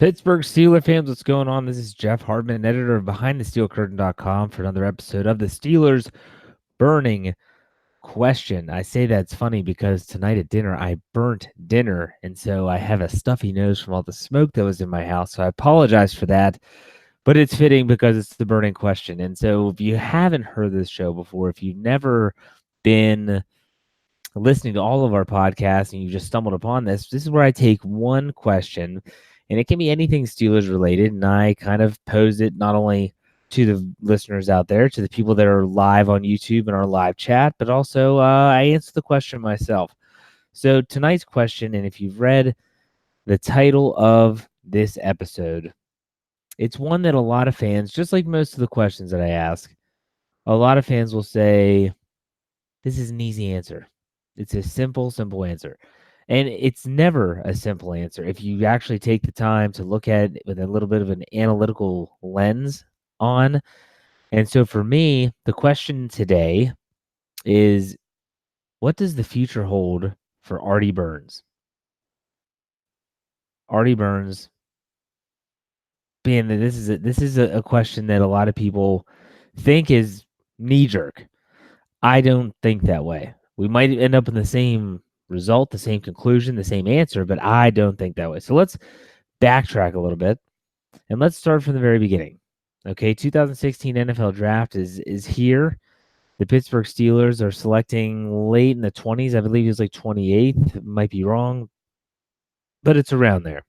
Pittsburgh Steelers fans, what's going on? This is Jeff Hartman, editor of BehindTheSteelCurtain.com for another episode of the Steelers Burning Question. I say that's funny because tonight at dinner, I burnt dinner, and so I have a stuffy nose from all the smoke that was in my house, so I apologize for that, but it's fitting because it's the burning question. And so if you haven't heard this show before, if you've never been listening to all of our podcasts and you just stumbled upon this is where I take one question, and it can be anything Steelers related, and I kind of pose it not only to the listeners out there, to the people that are live on YouTube and our live chat, but also I answer the question myself. So tonight's question, and if you've read the title of this episode, it's one that a lot of fans, just like most of the questions that I ask, a lot of fans will say, this is an easy answer. It's a simple answer. And it's never a simple answer if you actually take the time to look at it with a little bit of an analytical lens on. And so for me, the question today is, what does the future hold for Artie Burns? Artie Burns, being that this is a question that a lot of people think is knee jerk. I don't think that way. We might end up in the same result, the same conclusion, the same answer, but I don't think that way. So let's backtrack a little bit and let's start from the very beginning. Okay, 2016 NFL draft is here. The Pittsburgh Steelers are selecting late in the 20s. I believe it was like 28th. Might be wrong, but it's around there.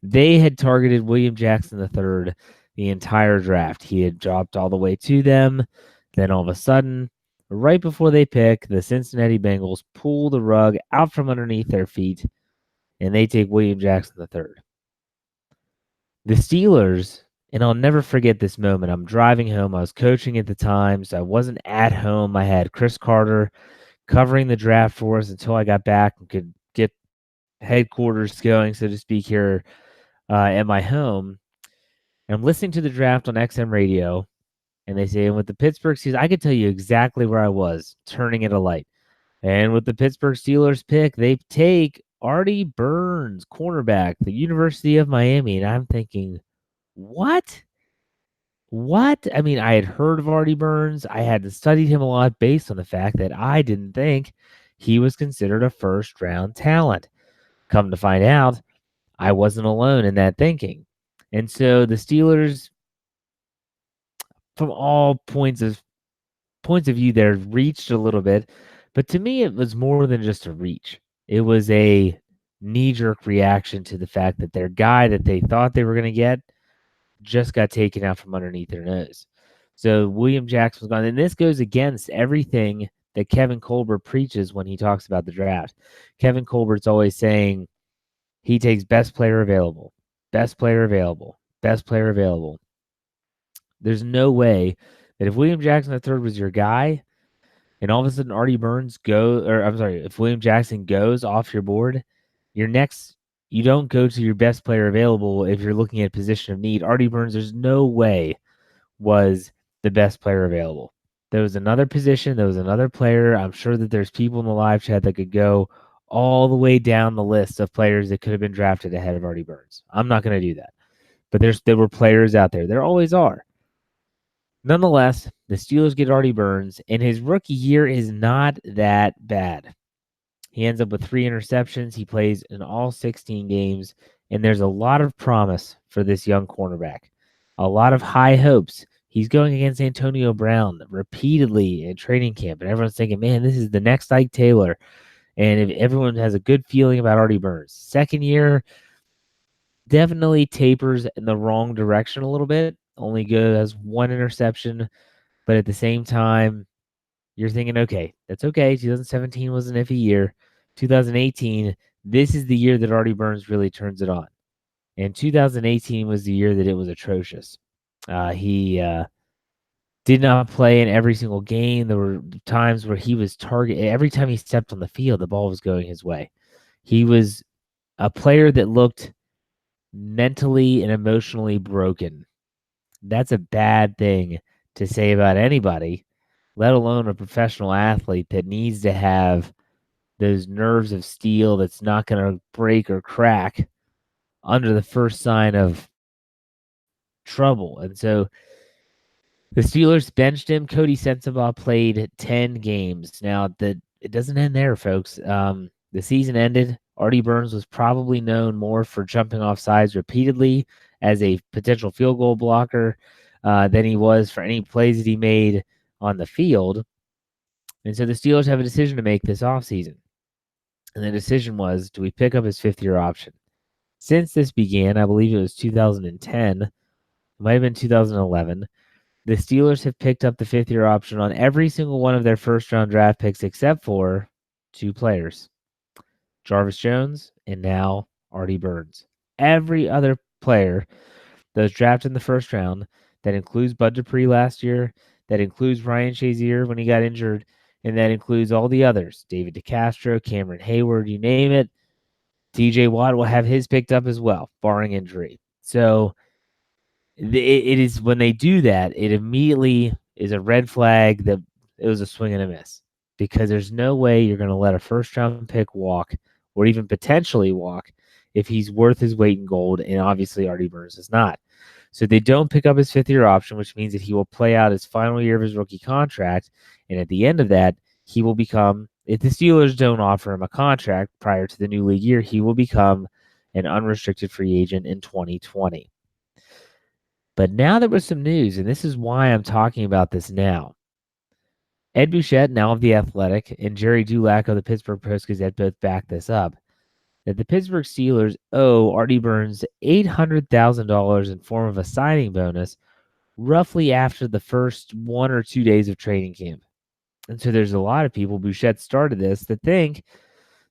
They had targeted William Jackson III the entire draft. He had dropped all the way to them. Then all of a sudden, right before they pick, the Cincinnati Bengals pull the rug out from underneath their feet, and they take William Jackson III. The Steelers, and I'll never forget this moment. I'm driving home. I was coaching at the time, so I wasn't at home. I had Chris Carter covering the draft for us until I got back and could get headquarters going, so to speak, here at my home. And I'm listening to the draft on XM radio, and they say, and with the Pittsburgh Steelers, I could tell you exactly where I was, turning at a light. And with the Pittsburgh Steelers pick, they take Artie Burns, cornerback, the University of Miami. And I'm thinking, what? What? I mean, I had heard of Artie Burns. I had studied him a lot based on the fact that I didn't think he was considered a first-round talent. Come to find out, I wasn't alone in that thinking. And so the Steelers, from all points of view, there reached a little bit, but to me it was more than just a reach. It was a knee-jerk reaction to the fact that their guy that they thought they were going to get just got taken out from underneath their nose. So William Jackson was gone, and this goes against everything that Kevin Colbert preaches when he talks about the draft. Kevin Colbert's always saying he takes best player available, best player available, best player available. There's no way that if William Jackson III was your guy, and all of a sudden Artie Burns if William Jackson goes off your board, you don't go to your best player available if you're looking at position of need. Artie Burns, there's no way, was the best player available. There was another position, there was another player. I'm sure that there's people in the live chat that could go all the way down the list of players that could have been drafted ahead of Artie Burns. I'm not going to do that. But there were players out there. There always are. Nonetheless, the Steelers get Artie Burns, and his rookie year is not that bad. He ends up with 3 interceptions. He plays in all 16 games, and there's a lot of promise for this young cornerback. A lot of high hopes. He's going against Antonio Brown repeatedly in training camp, and everyone's thinking, man, this is the next Ike Taylor. And if everyone has a good feeling about Artie Burns. Second year definitely tapers in the wrong direction a little bit. Only has 1 interception, but at the same time, you're thinking, okay, that's okay. 2017 was an iffy year. 2018, this is the year that Artie Burns really turns it on. And 2018 was the year that it was atrocious. He did not play in every single game. There were times where he was targeted. Every time he stepped on the field, the ball was going his way. He was a player that looked mentally and emotionally broken. That's a bad thing to say about anybody, let alone a professional athlete that needs to have those nerves of steel that's not going to break or crack under the first sign of trouble. And so the Steelers benched him. Cody Sensabaugh played 10 games. Now, it doesn't end there, folks. The season ended. Artie Burns was probably known more for jumping off sides repeatedly as a potential field goal blocker than he was for any plays that he made on the field. And so the Steelers have a decision to make this offseason. And the decision was, do we pick up his fifth-year option? Since this began, I believe it was 2010, it might have been 2011, the Steelers have picked up the fifth-year option on every single one of their first-round draft picks except for two players, Jarvis Jones and now Artie Burns. Every other player that was drafted in the first round, that includes Bud Dupree last year, that includes Ryan Shazier when he got injured, and that includes all the others, David DeCastro, Cameron Hayward, you name it. TJ Watt will have his picked up as well, barring injury. So it is when they do that, it immediately is a red flag that it was a swing and a miss, because there's no way you're going to let a first round pick walk or even potentially walk if he's worth his weight in gold, and obviously Artie Burns is not. So they don't pick up his fifth-year option, which means that he will play out his final year of his rookie contract, and at the end of that, he will become, if the Steelers don't offer him a contract prior to the new league year, he will become an unrestricted free agent in 2020. But now there was some news, and this is why I'm talking about this now. Ed Bouchette, now of The Athletic, and Jerry Dulac of the Pittsburgh Post-Gazette both back this up, that the Pittsburgh Steelers owe Artie Burns $800,000 in form of a signing bonus roughly after the first 1 or 2 days of training camp. And so there's a lot of people, Bouchette started this, that think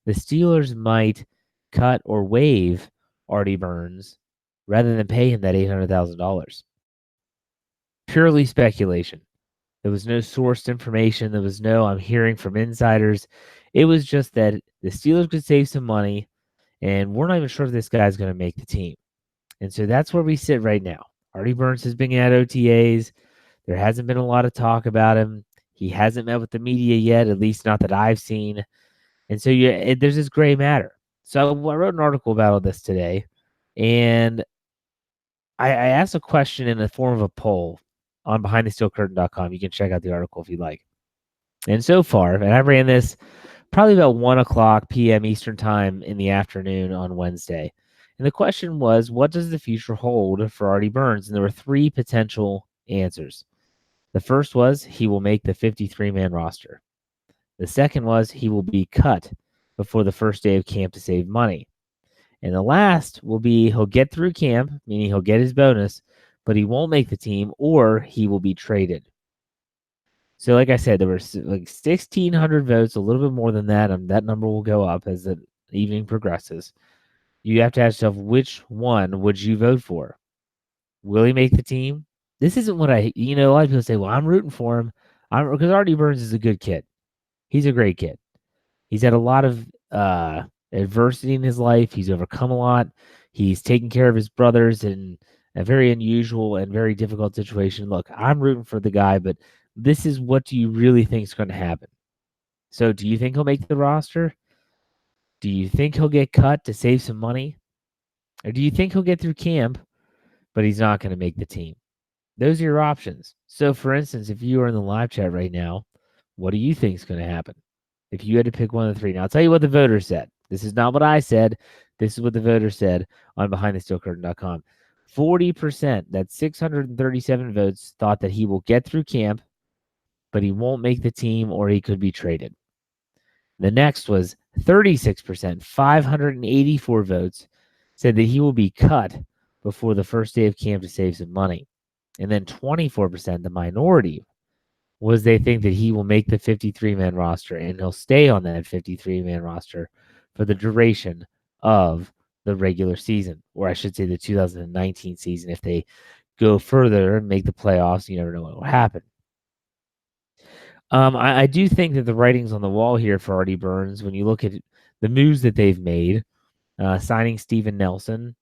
the Steelers might cut or waive Artie Burns rather than pay him that $800,000. Purely speculation. There was no sourced information. There was no, I'm hearing from insiders. It was just that the Steelers could save some money, and we're not even sure if this guy's going to make the team. And so that's where we sit right now. Artie Burns has been at OTAs. There hasn't been a lot of talk about him. He hasn't met with the media yet, at least not that I've seen. And so there's this gray matter. So I wrote an article about all this today, and I asked a question in the form of a poll on BehindTheSteelCurtain.com. You can check out the article if you'd like. And so far, and I ran this probably about 1 o'clock p.m. Eastern time in the afternoon on Wednesday. And the question was, what does the future hold for Artie Burns? And there were 3 potential answers. The first was he will make the 53-man roster. The second was he will be cut before the first day of camp to save money. And the last will be he'll get through camp, meaning he'll get his bonus, but he won't make the team, or he will be traded. So like I said, there were like 1,600 votes, a little bit more than that. That number will go up as the evening progresses. You have to ask yourself, which one would you vote for? Will he make the team? This isn't what a lot of people say, well, I'm rooting for him. Because Artie Burns is a good kid. He's a great kid. He's had a lot of adversity in his life. He's overcome a lot. He's taken care of his brothers in a very unusual and very difficult situation. Look, I'm rooting for the guy, but this is what do you really think is going to happen? So do you think he'll make the roster? Do you think he'll get cut to save some money? Or do you think he'll get through camp, but he's not going to make the team? Those are your options. So, for instance, if you are in the live chat right now, what do you think is going to happen? If you had to pick one of the 3. Now, I'll tell you what the voters said. This is not what I said. This is what the voters said on BehindTheSteelCurtain.com. 40%, that's 637 votes, thought that he will get through camp, but he won't make the team or he could be traded. The next was 36%, 584 votes, said that he will be cut before the first day of camp to save some money. And then 24%, the minority, was they think that he will make the 53-man roster and he'll stay on that 53-man roster for the duration of the regular season, or I should say the 2019 season. If they go further and make the playoffs, you never know what will happen. I do think that the writing's on the wall here for Artie Burns. When you look at the moves that they've made, signing Steven Nelson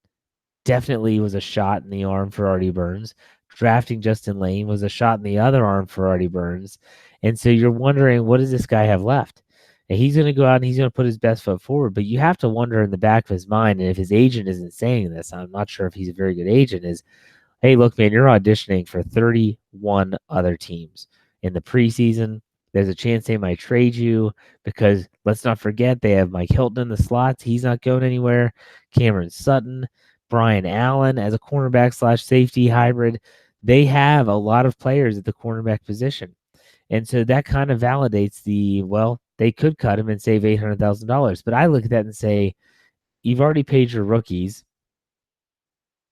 definitely was a shot in the arm for Artie Burns. Drafting Justin Lane was a shot in the other arm for Artie Burns. And so you're wondering, what does this guy have left? And he's going to go out and he's going to put his best foot forward. But you have to wonder in the back of his mind, and if his agent isn't saying this, I'm not sure if he's a very good agent, is, hey, look, man, you're auditioning for 31 other teams in the preseason. There's a chance they might trade you because let's not forget they have Mike Hilton in the slots. He's not going anywhere. Cameron Sutton, Brian Allen as a cornerback / safety hybrid. They have a lot of players at the cornerback position. And so that kind of validates they could cut him and save $800,000. But I look at that and say, you've already paid your rookies.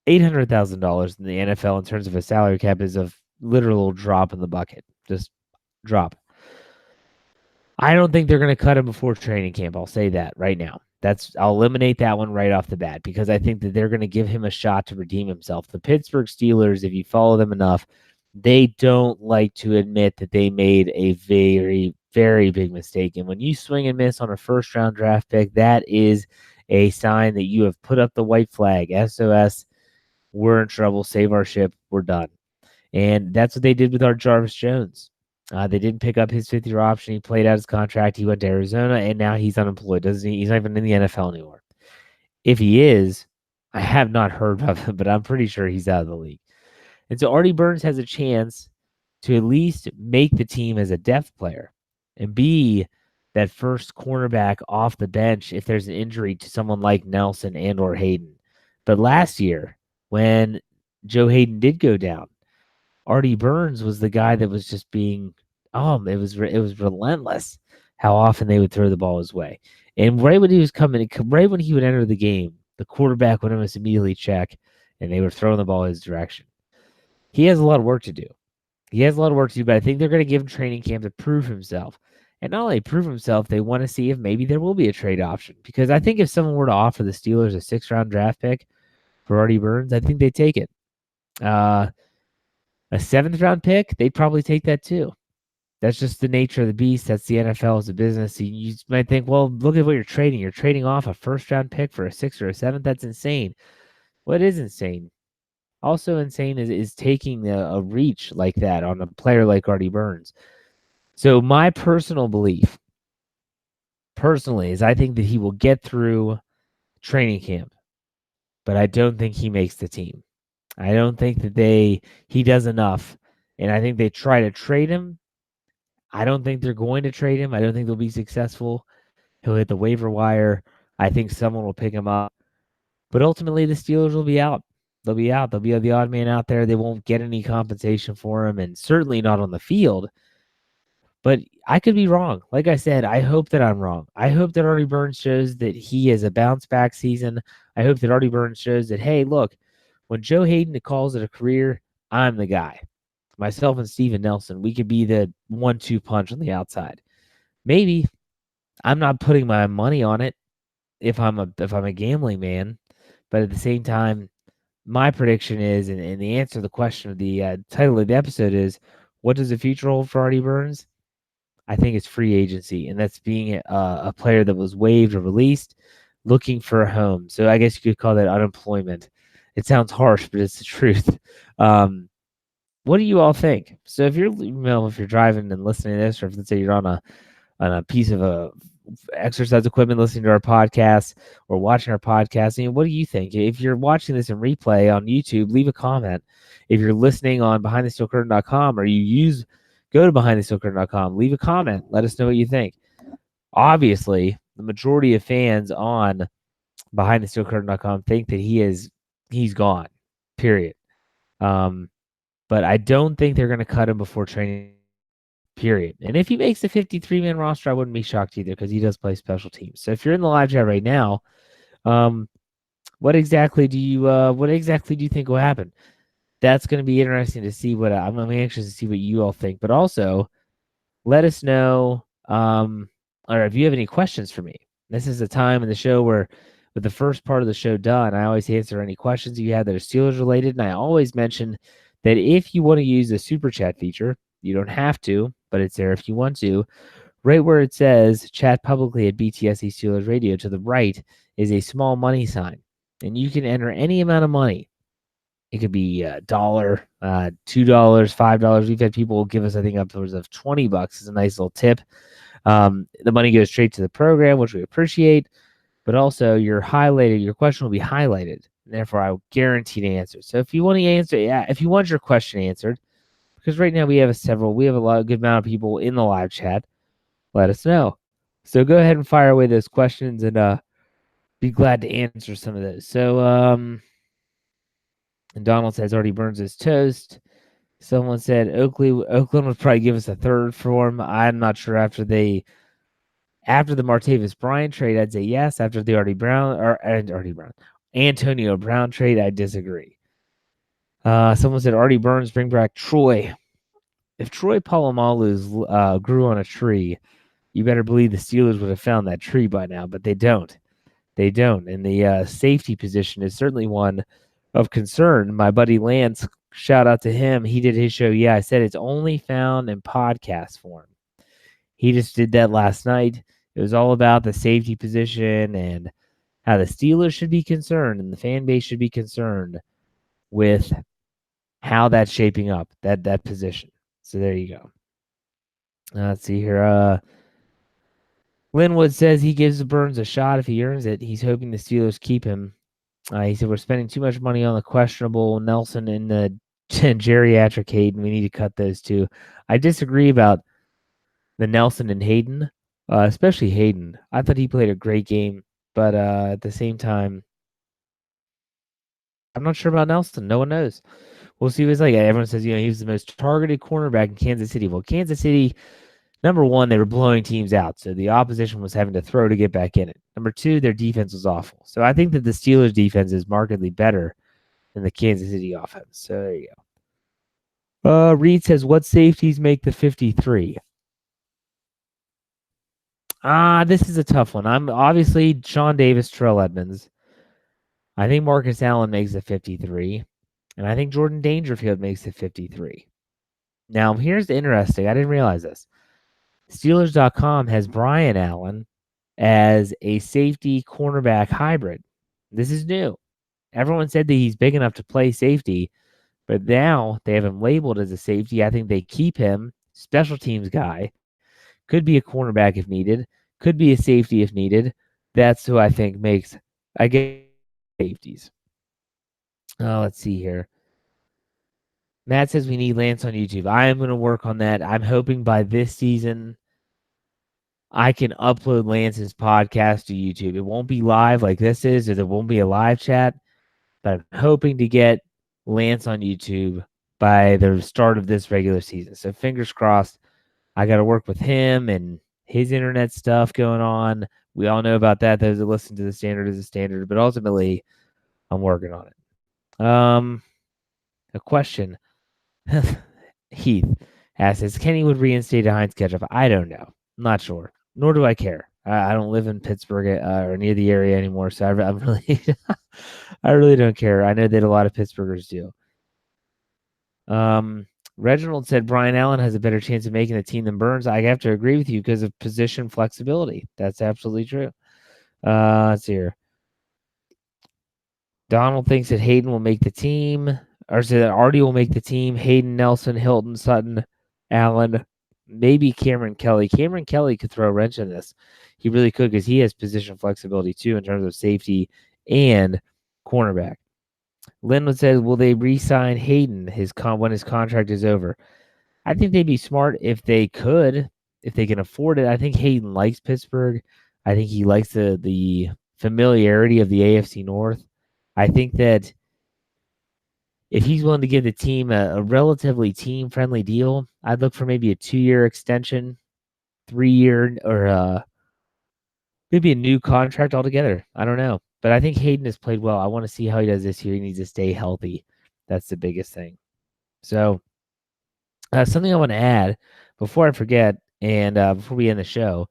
$800,000 in the NFL in terms of a salary cap is a literal drop in the bucket. Just drop. I don't think they're going to cut him before training camp. I'll say that right now. I'll eliminate that one right off the bat because I think that they're going to give him a shot to redeem himself. The Pittsburgh Steelers, if you follow them enough, they don't like to admit that they made a very, very big mistake. And when you swing and miss on a first-round draft pick, that is a sign that you have put up the white flag. SOS, we're in trouble. Save our ship. We're done. And that's what they did with our Jarvis Jones. They didn't pick up his 5th-year option. He played out his contract. He went to Arizona, and now he's unemployed. He's not even in the NFL anymore. If he is, I have not heard of him, but I'm pretty sure he's out of the league. And so Artie Burns has a chance to at least make the team as a depth player and be that first cornerback off the bench if there's an injury to someone like Nelson and or Hayden. But last year, when Joe Hayden did go down, Artie Burns was the guy that was just being, it was relentless how often they would throw the ball his way. And right when he was right when he would enter the game, the quarterback would almost immediately check, and they were throwing the ball his direction. He has a lot of work to do. But I think they're going to give him training camp to prove himself. And not only prove himself, they want to see if maybe there will be a trade option. Because I think if someone were to offer the Steelers a 6th-round draft pick for Artie Burns, I think they'd take it. A 7th-round pick, they'd probably take that too. That's just the nature of the beast. That's the NFL as a business. You might think, well, look at what you're trading. You're trading off a 1st-round pick for a 6th or a 7th. That's insane. What is insane? Also insane is taking a reach like that on a player like Artie Burns. So my personal belief, is I think that he will get through training camp, but I don't think he makes the team. I don't think that he does enough, and I think they try to trade him. I don't think they're going to trade him. I don't think they'll be successful. He'll hit the waiver wire. I think someone will pick him up. But ultimately, the Steelers will be out. They'll be out. They'll be the odd man out there. They won't get any compensation for him, and certainly not on the field. But I could be wrong. Like I said, I hope that I'm wrong. I hope that Artie Burns shows that he is a bounce-back season. I hope that Artie Burns shows that, hey, look, when Joe Hayden calls it a career, I'm the guy. Myself and Steven Nelson, we could be the 1-2 punch on the outside. Maybe. I'm not putting my money on it if I'm a gambling man. But at the same time, my prediction is, and the answer to the question of the title of the episode is, what does the future hold for Artie Burns? I think it's free agency, and that's being a player that was waived or released, looking for a home. So I guess you could call that unemployment. It sounds harsh, but it's the truth. What do you all think? So if you're driving and listening to this, or if let's say you're on a piece of exercise equipment listening to our podcast or watching our podcast, what do you think? If you're watching this in replay on YouTube, leave a comment. If you're listening on BehindTheSteelCurtain.com or go to BehindTheSteelCurtain.com, leave a comment. Let us know what you think. Obviously, the majority of fans on BehindTheSteelCurtain.com think that he's gone, period. But I don't think they're going to cut him before training, period. And if he makes the 53-man roster, I wouldn't be shocked either because he does play special teams. So if you're in the live chat right now, what exactly do you think will happen? That's going to be interesting to see what I'm anxious to see what you all think. But also, let us know, or if you have any questions for me. This is a time in the show where, with the first part of the show done, I always answer any questions you have that are Steelers related, and I always mention that if you want to use the super chat feature, you don't have to, but it's there if you want to. Right where it says chat publicly at BTSC Steelers Radio, to the right is a small money sign, and you can enter any amount of money. It could be $1, $2, $5. We've had people give us, I think, upwards of $20 as a nice little tip. The money goes straight to the program, which we appreciate, but also your question will be highlighted. And therefore, I will guarantee to answer. So if you want to answer, if you want your question answered, because right now we have a good amount of people in the live chat, let us know. So go ahead and fire away those questions and be glad to answer some of those. So, and Donald says Artie Burns is toast. Someone said Oakland would probably give us a third for him. I'm not sure after the Martavis Bryant trade, I'd say yes. After the Antonio Brown trade, I disagree. Someone said Artie Burns, bring back Troy. If Troy Polamalu grew on a tree, you better believe the Steelers would have found that tree by now, but they don't. They don't. And the safety position is certainly one of concern. My buddy Lance, shout out to him. He did his show. Yeah, I said it's only found in podcast form. He just did that last night. It was all about the safety position and how the Steelers should be concerned and the fan base should be concerned with how that's shaping up, that position. So there you go. Let's see here. Linwood says he gives Burns a shot if he earns it. He's hoping the Steelers keep him. He said we're spending too much money on the questionable Nelson and the geriatric Hayden. We need to cut those two. I disagree about the Nelson and Hayden, especially Hayden. I thought he played a great game, but at the same time, I'm not sure about Nelson. No one knows. We'll see what it's like. Everyone says, he was the most targeted cornerback in Kansas City. Well, Kansas City, number one, they were blowing teams out, so the opposition was having to throw to get back in it. Number two, their defense was awful. So I think that the Steelers' defense is markedly better than the Kansas City offense. So there you go. Reed says, what safeties make the 53? This is a tough one. I'm obviously Sean Davis, Terrell Edmonds. I think Marcus Allen makes the 53. And I think Jordan Dangerfield makes the 53. Now, here's the interesting. I didn't realize this. Steelers.com has Brian Allen as a safety cornerback hybrid. This is new. Everyone said that he's big enough to play safety, but now they have him labeled as a safety. I think they keep him, special teams guy. Could be a cornerback if needed. Could be a safety if needed. That's who I think makes, I guess, safeties. Let's see here. Matt says we need Lance on YouTube. I am going to work on that. I'm hoping by this season I can upload Lance's podcast to YouTube. It won't be live like this is, or there won't be a live chat, but I'm hoping to get Lance on YouTube by the start of this regular season. So fingers crossed. I got to work with him and his internet stuff going on. We all know about that. Those that listen to the standard is a standard, but ultimately I'm working on it. A question. Heath asks, is Kennywood reinstated Heinz ketchup? I don't know. I'm not sure. Nor do I care. I don't live in Pittsburgh or near the area anymore, so I'm really, I really don't care. I know that a lot of Pittsburghers do. Reginald said Brian Allen has a better chance of making the team than Burns. I have to agree with you because of position flexibility. That's absolutely true. Let's see here. Donald thinks that Hayden will make the team, or so that Artie will make the team. Hayden, Nelson, Hilton, Sutton, Allen, maybe Cameron Kelly. Cameron Kelly could throw a wrench in this. He really could because he has position flexibility too in terms of safety and cornerback. Linwood says, will they re-sign Hayden when his contract is over? I think they'd be smart if they could, if they can afford it. I think Hayden likes Pittsburgh. I think he likes the familiarity of the AFC North. I think that if he's willing to give the team a relatively team-friendly deal, I'd look for maybe a 2-year extension, 3-year, or maybe a new contract altogether. I don't know. But I think Hayden has played well. I want to see how he does this year. He needs to stay healthy. That's the biggest thing. So something I want to add before I forget and before we end the show,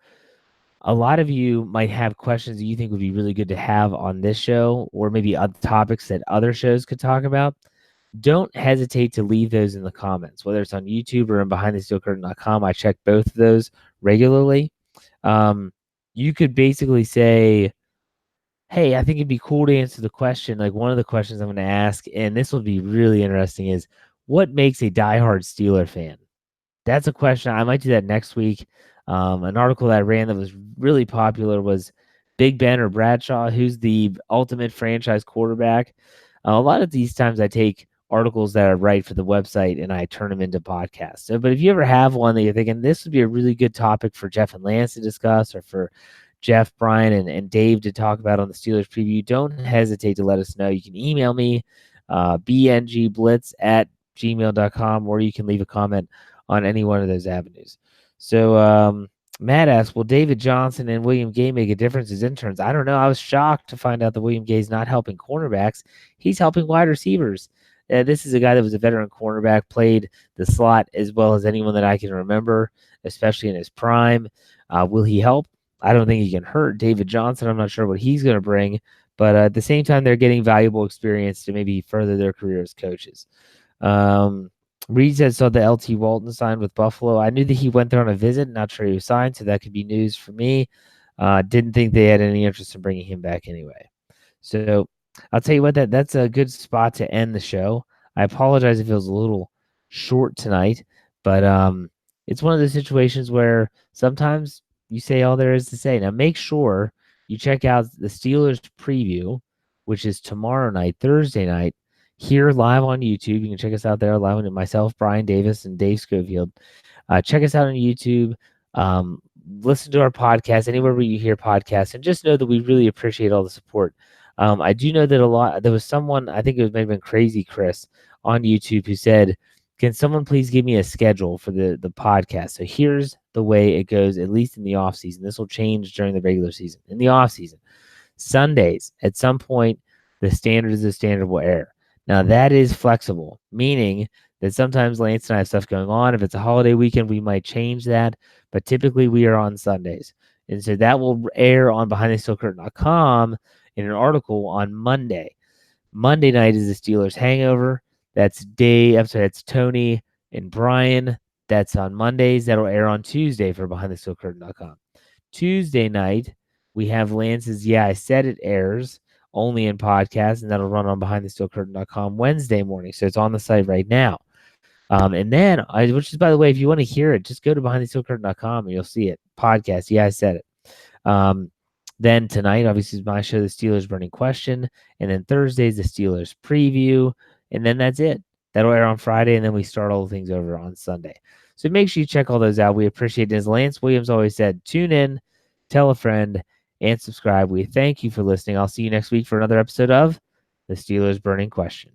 a lot of you might have questions that you think would be really good to have on this show or maybe other topics that other shows could talk about. Don't hesitate to leave those in the comments, whether it's on YouTube or on BehindTheSteelCurtain.com. I check both of those regularly. You could basically say, hey, I think it'd be cool to answer the question. Like one of the questions I'm going to ask, and this will be really interesting, is what makes a diehard Steeler fan? That's a question. I might do that next week. An article that I ran that was really popular was Big Ben or Bradshaw, who's the ultimate franchise quarterback. A lot of these times I take articles that I write for the website and I turn them into podcasts. So, but if you ever have one that you're thinking this would be a really good topic for Jeff and Lance to discuss, or for Jeff, Brian, and Dave to talk about on the Steelers preview, don't hesitate to let us know. You can email me, bngblitz@gmail.com, or you can leave a comment on any one of those avenues. So Matt asks, will David Johnson and William Gay make a difference as interns? I don't know. I was shocked to find out that William Gay is not helping cornerbacks. He's helping wide receivers. This is a guy that was a veteran cornerback, played the slot as well as anyone that I can remember, especially in his prime. Will he help? I don't think he can hurt David Johnson. I'm not sure what he's going to bring, but at the same time, they're getting valuable experience to maybe further their career as coaches. Reed said, saw the LT Walton signed with Buffalo. I knew that he went there on a visit. Not sure he was signed, so that could be news for me. Didn't think they had any interest in bringing him back anyway. So I'll tell you what, that's a good spot to end the show. I apologize if it was a little short tonight, but it's one of those situations where sometimes you say all there is to say. Now make sure you check out the Steelers preview, which is tomorrow night, Thursday night, here live on YouTube. You can check us out there live with myself, Brian Davis, and Dave Schofield. Check us out on YouTube. Listen to our podcast anywhere where you hear podcasts, and just know that we really appreciate all the support. I do know that there was someone, I think it was maybe Crazy Chris on YouTube, who said, can someone please give me a schedule for the podcast? So here's the way it goes, at least in the off season. This will change during the regular season. In the off season, Sundays, at some point, the standard will air. Now that is flexible, meaning that sometimes Lance and I have stuff going on. If it's a holiday weekend, we might change that, but typically we are on Sundays. And so that will air on BehindTheSteelCurtain.com in an article on Monday. Monday night is the Steelers Hangover. That's Tony and Brian. That's on Mondays. That'll air on Tuesday for BehindTheSteelCurtain.com. Tuesday night, we have Lance's Yeah, I Said It airs only in podcast, and that'll run on BehindTheSteelCurtain.com Wednesday morning. So it's on the site right now. And then, which is, by the way, if you want to hear it, just go to BehindTheSteelCurtain.com and you'll see it. Podcast. Yeah, I said it. Then tonight, obviously, is my show, The Steelers Burning Question. And then Thursday's The Steelers Preview. And then that's it. That'll air on Friday, and then we start all the things over on Sunday. So make sure you check all those out. We appreciate it. As Lance Williams always said, tune in, tell a friend, and subscribe. We thank you for listening. I'll see you next week for another episode of The Steelers Burning Question.